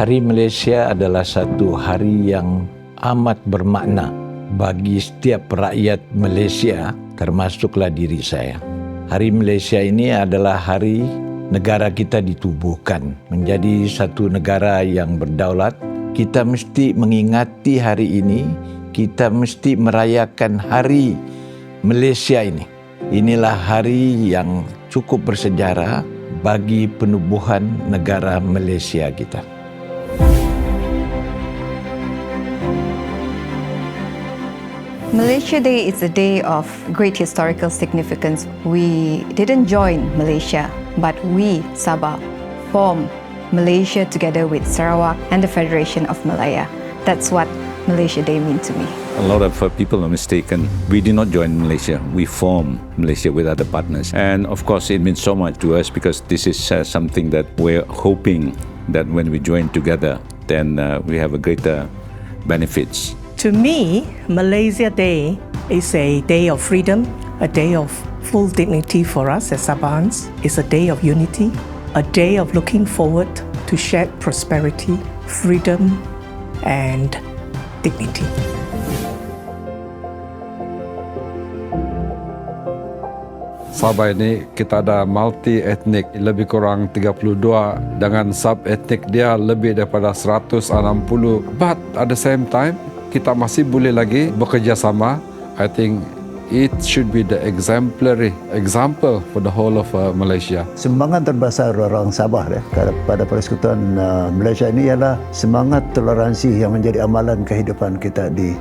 Hari Malaysia adalah satu hari yang amat bermakna bagi setiap rakyat Malaysia, termasuklah diri saya. Hari Malaysia ini adalah hari negara kita ditubuhkan menjadi satu negara yang berdaulat. Kita mesti mengingati hari ini, kita mesti merayakan hari Malaysia ini. Inilah hari yang cukup bersejarah bagi penubuhan negara Malaysia kita. Malaysia Day is a day of great historical significance. We didn't join Malaysia, but we, Sabah, formed Malaysia together with Sarawak and the Federation of Malaya. That's what Malaysia Day means to me. A lot of people are mistaken. We did not join Malaysia. We formed Malaysia with other partners. And of course, it means so much to us because this is something that we're hoping that when we join together, then we have a greater benefits. To me, Malaysia Day is a day of freedom, a day of full dignity for us as Sabahans. It's a day of unity, a day of looking forward to shared prosperity, freedom, and dignity. Sabah ini kita ada multi-etnik, lebih kurang 32 dengan sub-etnik dia lebih daripada 160. But at the same time, kita masih boleh lagi bekerja sama. I think it should be the exemplary example for the whole of Malaysia. Semangat terbesar orang Sabah pada Persekutuan Malaysia ini ialah semangat toleransi yang menjadi amalan kehidupan kita di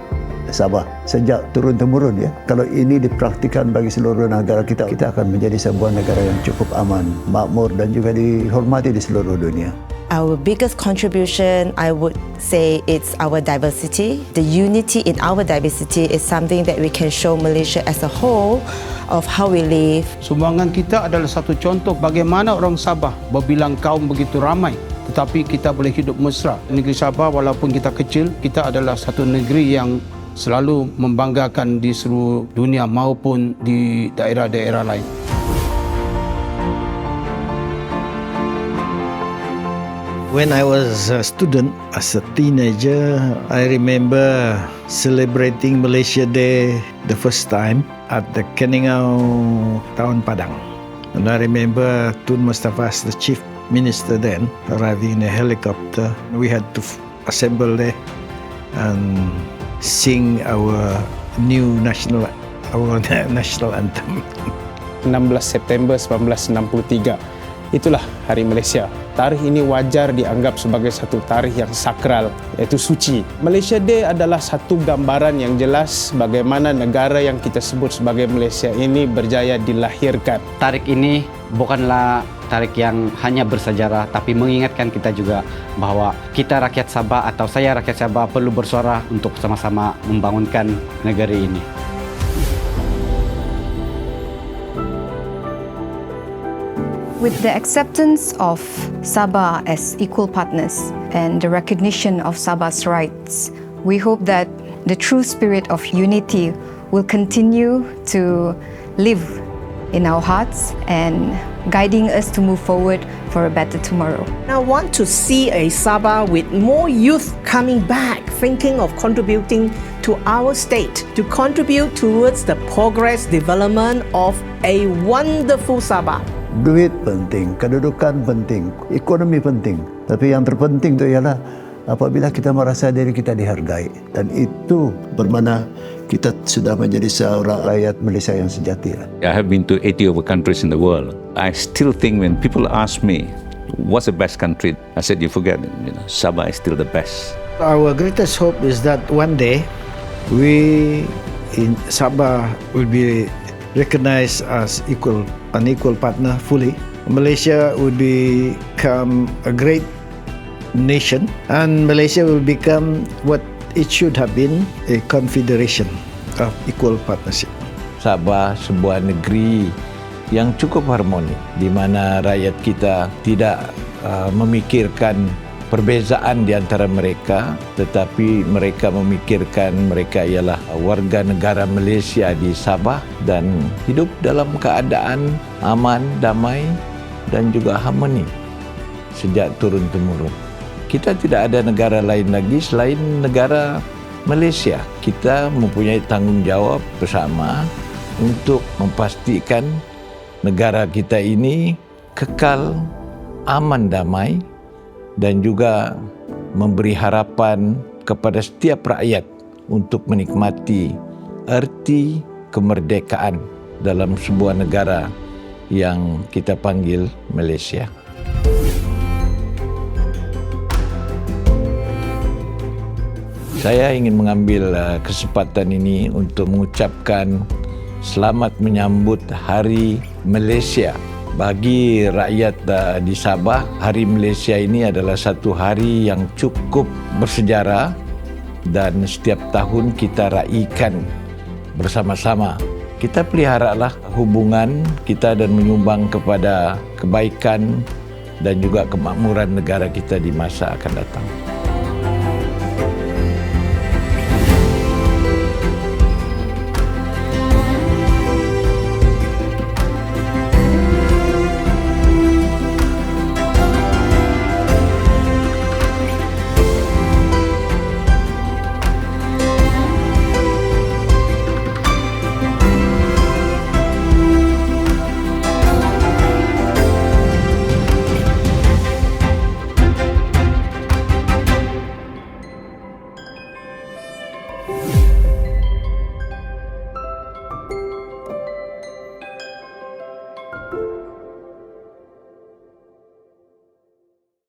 Sabah sejak turun-temurun ya. Kalau ini dipraktikkan bagi seluruh negara kita, kita akan menjadi sebuah negara yang cukup aman, makmur dan juga dihormati di seluruh dunia. Our biggest contribution, I would say, it's our diversity. The unity in our diversity is something that we can show Malaysia as a whole of how we live. Sumbangan kita adalah satu contoh bagaimana orang Sabah berbilang kaum begitu ramai, tetapi kita boleh hidup mesra. Negeri Sabah walaupun kita kecil, kita adalah satu negeri yang selalu membanggakan di seluruh dunia maupun di daerah-daerah lain. When I was a student, as a teenager, I remember celebrating Malaysia Day the first time at the Keningau Town Padang. And I remember Tun Mustafa, the chief minister then, arriving in a helicopter. We had to assemble there and sing our new national anthem. 16 September 1963. Itulah Hari Malaysia. Tarikh ini wajar dianggap sebagai satu tarikh yang sakral, iaitu suci. Malaysia Day adalah satu gambaran yang jelas bagaimana negara yang kita sebut sebagai Malaysia ini berjaya dilahirkan. Tarikh ini bukanlah tarikh yang hanya bersejarah, tapi mengingatkan kita juga bahawa kita rakyat Sabah atau saya rakyat Sabah perlu bersuara untuk sama-sama membangunkan negeri ini. With the acceptance of Sabah as equal partners and the recognition of Sabah's rights, we hope that the true spirit of unity will continue to live in our hearts and guiding us to move forward for a better tomorrow. I want to see a Sabah with more youth coming back, thinking of contributing to our state, to contribute towards the progress, development of a wonderful Sabah. Duit penting, kedudukan penting, ekonomi penting. Tapi yang terpenting itu ialah apabila kita merasa diri kita dihargai. Dan itu bermakna kita sudah menjadi seorang rakyat Malaysia yang sejati. I have been to 80 over countries in the world. I still think when people ask me, what's the best country? I said, you forget, Sabah is still the best. Our greatest hope is that one day we in Sabah will be recognized as an equal partner fully. Malaysia will become a great nation and Malaysia will become what it should have been, a confederation of equal partnership. Sabah sebuah negeri yang cukup harmoni di mana rakyat kita tidak memikirkan perbezaan di antara mereka, tetapi mereka memikirkan mereka ialah warga negara Malaysia di Sabah dan hidup dalam keadaan aman, damai dan juga harmoni sejak turun-temurun. Kita tidak ada negara lain lagi selain negara Malaysia. Kita mempunyai tanggung jawab bersama untuk memastikan negara kita ini kekal aman damai dan juga memberi harapan kepada setiap rakyat untuk menikmati erti kemerdekaan dalam sebuah negara yang kita panggil Malaysia. Saya ingin mengambil kesempatan ini untuk mengucapkan selamat menyambut Hari Malaysia. Bagi rakyat di Sabah, Hari Malaysia ini adalah satu hari yang cukup bersejarah dan setiap tahun kita raikan bersama-sama. Kita peliharalah hubungan kita dan menyumbang kepada kebaikan dan juga kemakmuran negara kita di masa akan datang.